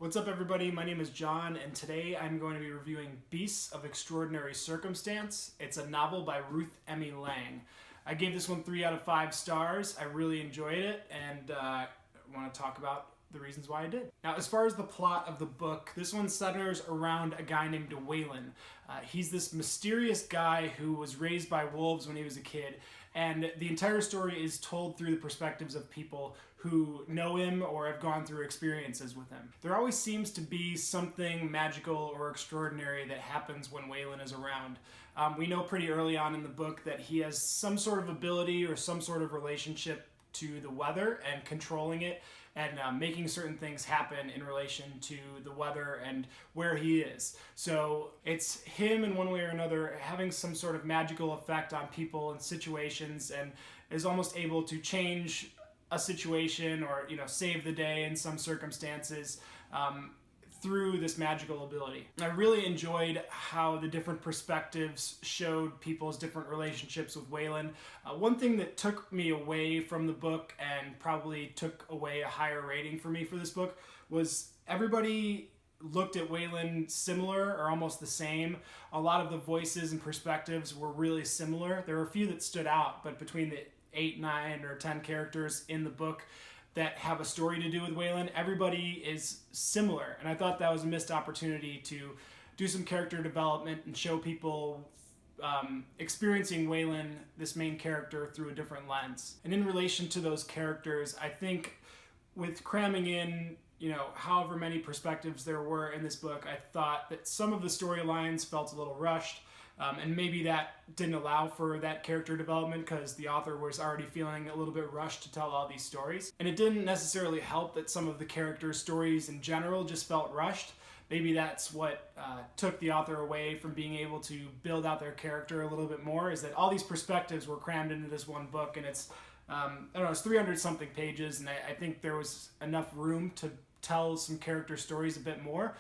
What's up, everybody? My name is John, and today I'm going to be reviewing Beasts of Extraordinary Circumstance. It's a novel by Ruth Emmie. I gave this one 3 out of 5 stars. I really enjoyed it, and I want to talk about the reasons why I did. Now, as far as the plot of the book, this one centers around a guy named Waylon. He's this mysterious guy who was raised by wolves when he was a kid, and the entire story is told through the perspectives of people who know him or have gone through experiences with him. There always seems to be something magical or extraordinary that happens when Waylon is around. We know pretty early on in the book that he has some sort of ability or some sort of relationship to the weather and controlling it and making certain things happen in relation to the weather and where he is. So it's him in one way or another having some sort of magical effect on people and situations, and is almost able to change a situation or save the day in some circumstances through this magical ability. I really enjoyed how the different perspectives showed people's different relationships with Waylon. One thing that took me away from the book and probably took away a higher rating for me for this book was everybody looked at Waylon similar or almost the same. A lot of the voices and perspectives were really similar. There were a few that stood out, but between the 8, 9, or 10 characters in the book that have a story to do with Waylon, everybody is similar, and I thought that was a missed opportunity to do some character development and show people experiencing Waylon, this main character, through a different lens. And in relation to those characters, I think with cramming in however many perspectives there were in this book, I thought that some of the storylines felt a little rushed. And maybe that didn't allow for that character development because the author was already feeling a little bit rushed to tell all these stories. And it didn't necessarily help that some of the characters' stories in general just felt rushed. Maybe that's what took the author away from being able to build out their character a little bit more, is that all these perspectives were crammed into this one book, and it's, it's 300-something pages, and I think there was enough room to tell some character stories a bit more,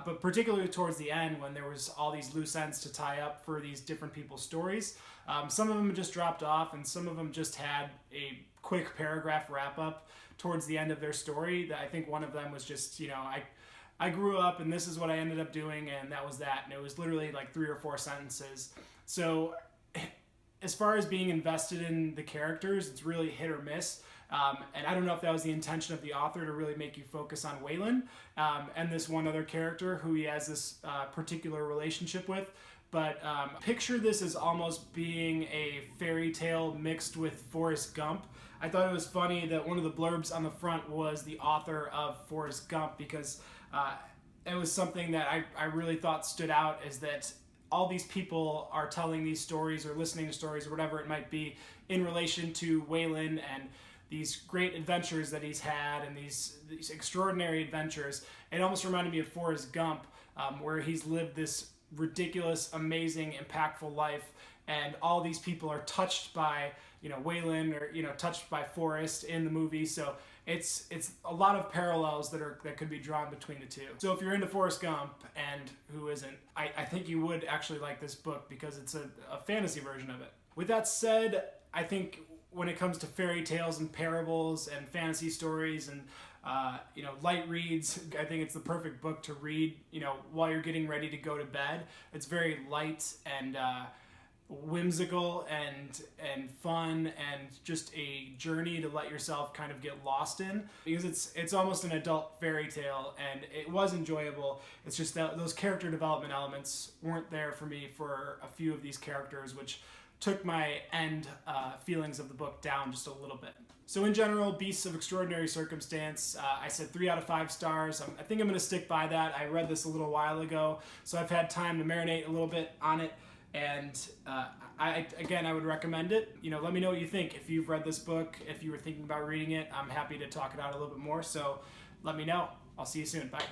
but particularly towards the end when there was all these loose ends to tie up for these different people's stories. Some of them just dropped off, and some of them just had a quick paragraph wrap up towards the end of their story. I think one of them was just, I grew up and this is what I ended up doing, and that was that. And it was literally like 3 or 4 sentences. So as far as being invested in the characters, it's really hit or miss. And I don't know if that was the intention of the author, to really make you focus on Waylon and this one other character who he has this particular relationship with. But picture this as almost being a fairy tale mixed with Forrest Gump. I thought it was funny that one of the blurbs on the front was the author of Forrest Gump, because it was something that I really thought stood out, is that all these people are telling these stories or listening to stories or whatever it might be in relation to Waylon and these great adventures that he's had and these extraordinary adventures. It almost reminded me of Forrest Gump, where he's lived this ridiculous, amazing, impactful life, and all these people are touched by Waylon, or touched by Forrest in the movie. So it's a lot of parallels that could be drawn between the two. So if you're into Forrest Gump, and who isn't, I think you would actually like this book because it's a fantasy version of it. With that said, I think when it comes to fairy tales and parables and fantasy stories and light reads, I think it's the perfect book to read while you're getting ready to go to bed. It's very light and whimsical and fun, and just a journey to let yourself kind of get lost in, because it's almost an adult fairy tale, and it was enjoyable. It's just that those character development elements weren't there for me for a few of these characters, which took my end feelings of the book down just a little bit. So in general, Beasts of Extraordinary Circumstance, I said 3 out of 5 stars. I think I'm going to stick by that. I read this a little while ago, so I've had time to marinate a little bit on it, and I would recommend it. Let me know what you think. If you've read this book, if you were thinking about reading it, I'm happy to talk it out a little bit more, so let me know. I'll see you soon. Bye.